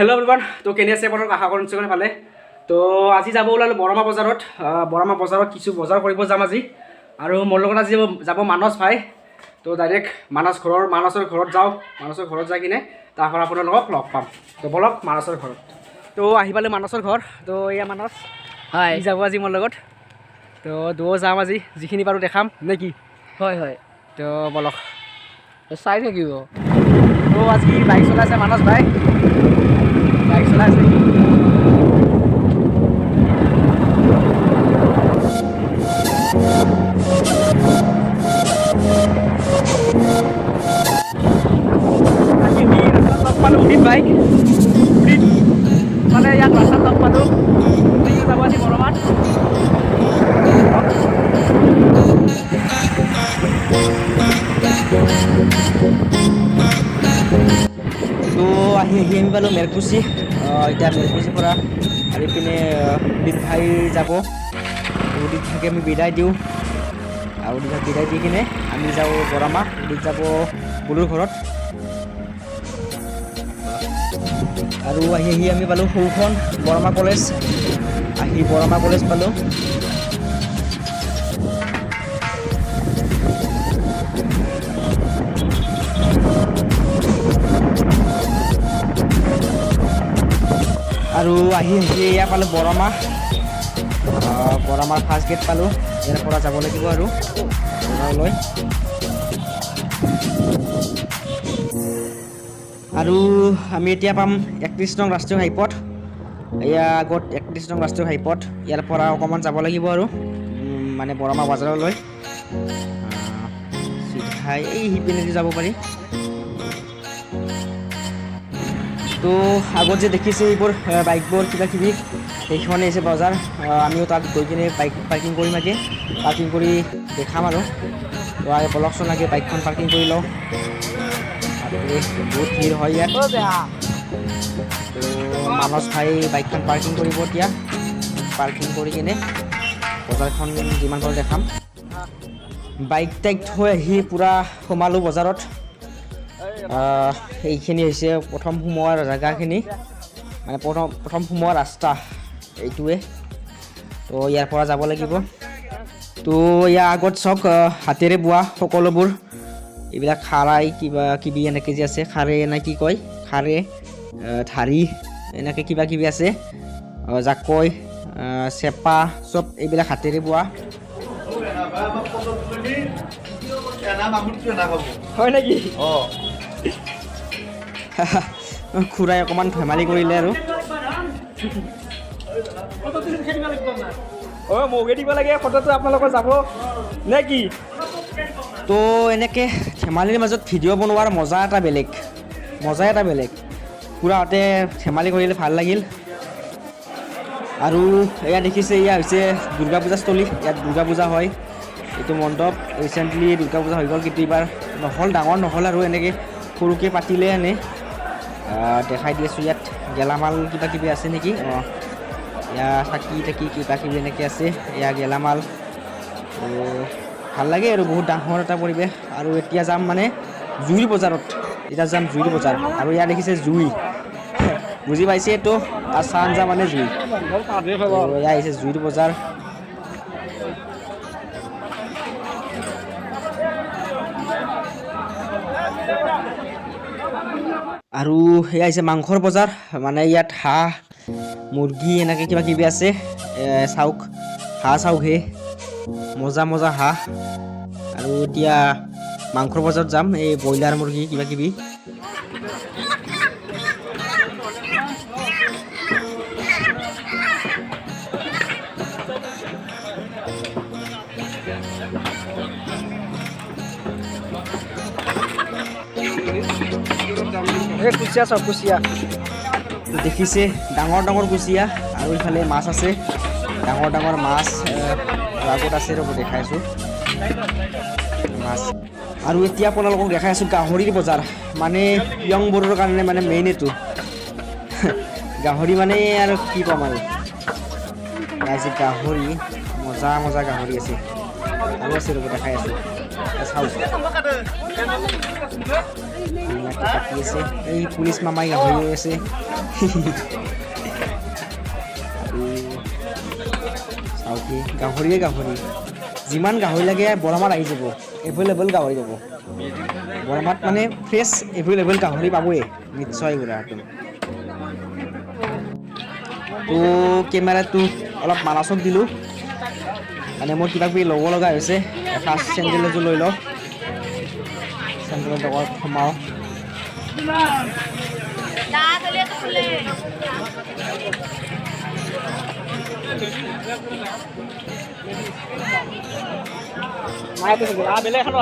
Hello' everyone, তো কেনে আছে আপোনালোক? আশা কৰিছোঁ কাৰণে ভালে। তো আজি যাব ওলালোঁ বৰমা বজাৰত কিছু বজাৰ কৰিব যাম আজি। আৰু মোৰ লগত আজি যাব মানস ভাই। তো ডাইৰেক্ট মানসৰ ঘৰত যাওঁ। মানসৰ ঘৰত যাই কিনে তাৰপৰা আপোনালোকক লগ পাম। তো বলক মানসৰ ঘৰত। তো আহি পালে মানসৰ ঘৰ। তো এয়া মানস হয় যাব আজি মোৰ লগত। তো দুয়ো যাম আজি, যিখিনি পাৰোঁ দেখাম নে কি? হয় হয়। তো বলক চাই থাকিব। তো আজি বাইক চলাইছে মানস ভাই, বাইক চলাইছে। উদিত বাইক উদিত মানে ইয়াত ৰাস্তাত লগ পালোঁ। উদিত যাব আজি বৰমাত। তো আহি আমি পালোঁ মেৰকুচি। এতিয়া মেৰকুচিৰ পৰা আহি পিনে উদিত ভাই যাব। উদিত ভাইকে আমি বিদায় দিওঁ। আৰু উদিত ভাইক বিদায় দি কিনে আমি যাওঁ বৰমা। উদিত যাব বুলুৰ ঘৰত। আৰু আহি আমি পালোঁ সৰুখন বৰমা কলেজ। বৰমা কলেজ পালোঁ। আৰু আহি এয়া পালোঁ বৰমা। বৰমাৰ ফাৰ্ষ্ট গেট পালোঁ। ইয়াৰ পৰা যাব লাগিব আৰু বজাৰলৈ। আৰু আমি এতিয়া পাম 31 নং ৰাষ্ট্ৰীয় ঘাইপথ। এয়া আগত 31 নং ৰাষ্ট্ৰীয় ঘাইপথ। ইয়াৰ পৰা অকণমান যাব লাগিব আৰু মানে বৰমা বজাৰলৈ। চিধাই এই সিপিনেদি যাব পাৰি। তো আগত যে দেখিছে এইবোৰ বাইকবোৰ কিবা কিবি, সেইখনে হৈছে বজাৰ। আমিও তাত গৈ কিনে বাইক পাৰ্কিং কৰিম আগে। পাৰ্কিং কৰি দেখাম আৰু তো আগে বলকচোন আগে বাইকখন পাৰ্কিং কৰি লওঁ। বহুত ভিৰ হয় ইয়াত। তো মানস ভাই বাইকখন পাৰ্কিং কৰিব এতিয়া। পাৰ্কিং কৰি কিনে বজাৰখন যিমান পাৰোঁ দেখাম। বাইক টাইক থৈ আহি পূৰা সোমালোঁ বজাৰত। এইখিনি হৈছে প্ৰথম সোমোৱাৰ জেগাখিনি, মানে প্ৰথম সোমোৱাৰ ৰাস্তা এইটোৱে। তো ইয়াৰ পৰা যাব লাগিব। তো ইয়াৰ আগত চাওক হাতেৰে বোৱা সকলোবোৰ এইবিলাক খাৰাই কিবা কিবি এনেকৈ যে আছে, খাৰে নে কি কয়, খাৰে ধাৰি এনেকৈ কিবা কিবি আছে, জাকৈ চেপা চব এইবিলাক হাতেৰে বোৱা। হয় নেকি? অঁ খুৰাই অকণমান ধেমালি কৰিলে আৰু মৌগে দিব লাগে ফটোটো আপোনালোকৰ যাব নে কি? তো এনেকৈ ধেমালিৰ মাজত ভিডিঅ' বনোৱাৰ মজাই এটা বেলেগ। খুৰাহঁতে ধেমালি কৰিলে ভাল লাগিল। আৰু এয়া দেখিছে, এয়া হৈছে দুৰ্গা পূজাস্থলী। ইয়াত দুৰ্গা পূজা হয়। এইটো মণ্ডপ ৰিচেণ্টলি দুৰ্গা পূজা হৈ গ'ল, কিন্তু এইবাৰ ডাঙৰ নহ'ল আৰু এনেকৈ সৰুকৈ পাতিলে এনে দেখাই দি আছোঁ। ইয়াত গেলামাল কিবা কিবি আছে নেকি? ইয়াত থাকি কিবা কিবি এনেকৈ আছে। এয়া গেলামাল। ভাল লাগে আৰু বহুত ডাঙৰ এটা পৰিৱেশ। আৰু এতিয়া যাম মানে জুইৰ বজাৰত। জুইৰ বজাৰ। আৰু ইয়াত দেখিছে জুই, বুজি পাইছে এইটো আচাৰ আঞ্জা মানে জুই। এয়া আহিছে জুইৰ বজাৰ। আৰু এয়া হৈছে মাংসৰ বজাৰ, মানে ইয়াত হাঁহ মুৰ্গী এনেকৈ কিবা কিবি আছে। হাঁহ চাওকহে মজা হাঁহ। আৰু এতিয়া মাংসৰ বজাৰত যাম, এই ব্ৰইলাৰ মুৰ্গী কিবা কিবি। কুচিয়া চাওক, কুচিয়া দেখিছে, ডাঙৰ কুচিয়া। আৰু ইফালে মাছ আছে, ডাঙৰ মাছ আগত আছে, ৰ'ব দেখাইছোঁ মাছ। আৰু এতিয়া আপোনালোকক দেখাই আছোঁ গাহৰিৰ বজাৰ, মানে য়ংবোৰৰ কাৰণে মানে মেইন এইটো গাহৰি মানে আৰু কি ক'ম আৰু গাহৰি মজা গাহৰি আছে। আৰু আছে ৰ'ব দেখাই আছোঁ। চাওক কাটি আছে এই পুলিচ মামাই গাহৰি হৈ আছে চাওক গাহৰিয়ে গাহৰি যিমান গাহৰি লাগে বৰমাত আহি যাব এভেইলেবল গাহৰি যাব বৰমাত মানে ফ্ৰেছ এভেইলেবল গাহৰি পাবই নিশ্চয় গুড়া তো কেমেৰাটো অলপ মানচক দিলোঁ মানে মোৰ কিবা কিবি ল'ব লগা হৈছে ফাৰ্ষ্ট চেণ্ডেল এযোৰ লৈ লওঁ চেণ্ডেলৰ লগত সোমাওঁ বেলেগ এখন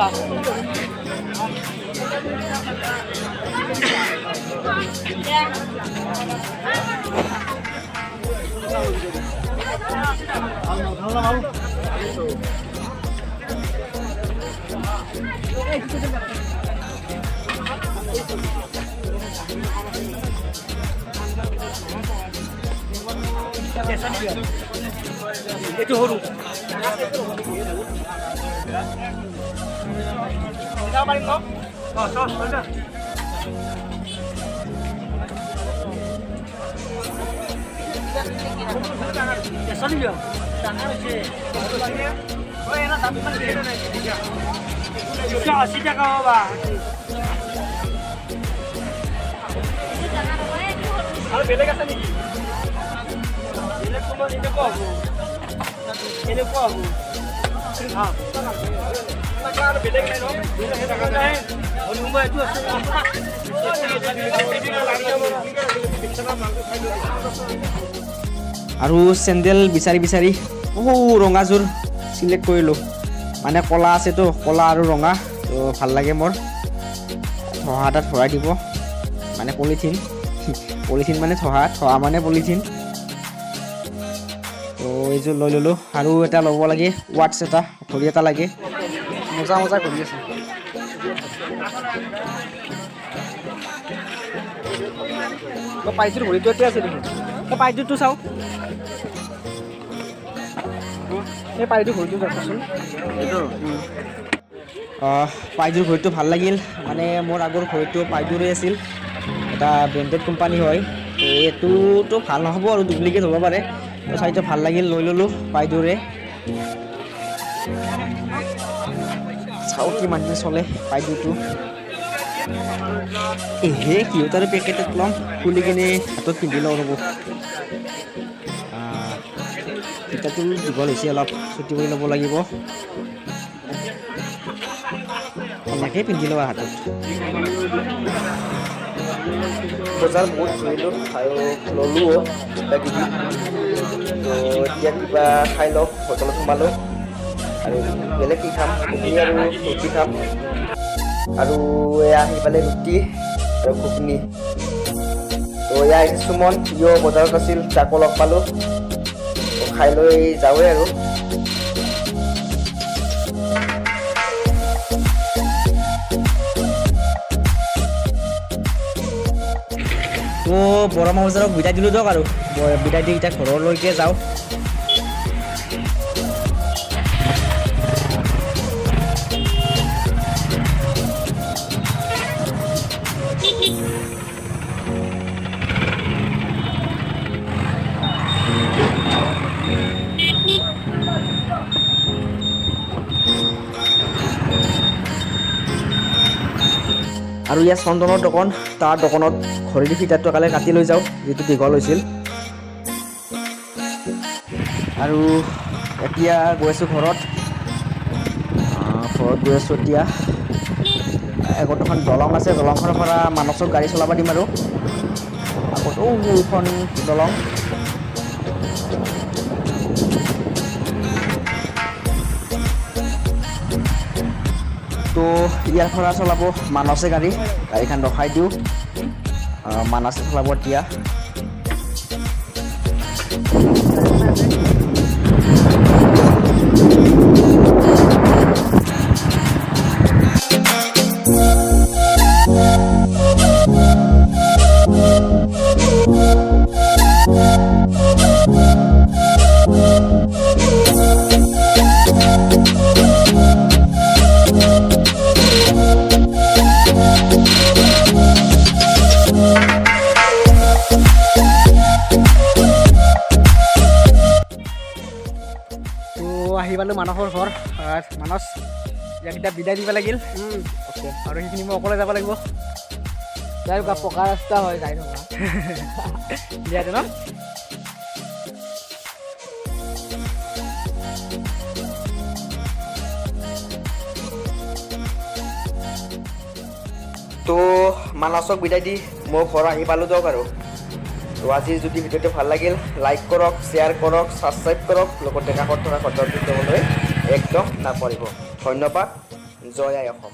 এইটো সৰু পাৰিম ন আৰু বেলেগ আছে নেকি বেলেগ তোমাৰ এনেকুৱা হ'ব এনেকুৱা হ'ব আৰু বেলেগ নাই আৰু চেণ্ডেল বিচাৰি বিচাৰি ৰঙাযোৰ চিলেক্ট কৰিলোঁ মানে কলা আছেতো কলা আৰু ৰঙা তো ভাল লাগে মোৰ থহা এটাত ভৰাই দিব মানে পলিথিন মানে থহা মানে পলিথিন তো এইযোৰ লৈ ল'লোঁ আৰু এটা ল'ব লাগে ৱাটছ এটা ঘড়ী এটা লাগে মজা ঘড়ী আছে পাইছোঁ ঘড়ীটো এতিয়া আছে দেখোন পাইযোৰটো চাওঁ এই পাইযোৰ ঘড়ীটো চাওকচোন পাইযোৰ ঘড়ীটো ভাল লাগিল মানে মোৰ আগৰ ঘড়ীটো পাইযোৰে আছিল এটা ব্ৰেণ্ডেড কোম্পানী হয় এইটোতো ভাল নহ'ব আৰু ডুপ্লিকেট হ'ব পাৰে তো চাইটো ভাল লাগিল লৈ ল'লোঁ পাইযোৰে চাওঁ কিমান দিন চলে পাইযোৰটো কিহত আৰু পেকেটত ল'ম খুলি কিনে হাতত পিন্ধি লওঁ ৰ'ব ফিটাটো দীঘল হৈছে অলপ চুটি কৰি ল'ব লাগিব এনেকৈ পিন্ধি লোৱা হাতত বজাৰ বহুত ঘূৰিলোঁ আৰু ল'লোঁ কিবা কিবি তো এতিয়া কিবা খাই লওঁ হোটেলত সোমালোঁ আৰু বেলেগ কি খাম ঘুগনি আৰু ৰুটি খাম আৰু এয়া আহি পালে ৰুটি আৰু ঘুগনি তো এয়া আহিছোঁ সুমন বজাৰত আছিল তাকো লগ পালোঁ খাই লৈ যাওঁৱে আৰু তো বৰমা বজাৰক বিদায় দিলোঁ দিয়ক আৰু বিদায় দি এতিয়া ঘৰলৈকে যাওঁ আৰু ইয়াত চন্দনৰ দোকান তাৰ দোকানত ঘড়ীৰ ফিটাটো কালি কাটি লৈ যাওঁ যিটো দীঘল হৈছিল আৰু এতিয়া গৈ আছোঁ ঘৰত গৈ আছোঁ এতিয়া আগত এখন দলং আছে দলংখনৰ পৰা মানসৰ গাড়ী চলাব দিম আৰু আগত এইখন দলং তো ইয়াৰ পৰা চলাব মানসে গাড়ীখন ৰখাই দিওঁ মানসে চলাব এতিয়া আহি পালোঁ মানসৰ ঘৰ মানস ইয়াক এতিয়া বিদায় দিব লাগিল অ'কে আৰু সেইখিনি মই অকলে যাব লাগিব যাই পকা ৰাস্তা হয় যাই থকা দিয়াতে ন তো মানসক বিদায় দি মই ঘৰ আহি পালোঁ দিয়ক আৰু তো আজি যদি ভিডিঅ'টো ভাল লাগিল লাইক কৰক শ্বেয়াৰ কৰক ছাবস্ক্ৰাইব কৰক লগতে কাষত থকা ঘণ্টাটো দবাবলৈ একদম নাপাহৰিব ধন্যবাদ জয় আই অসম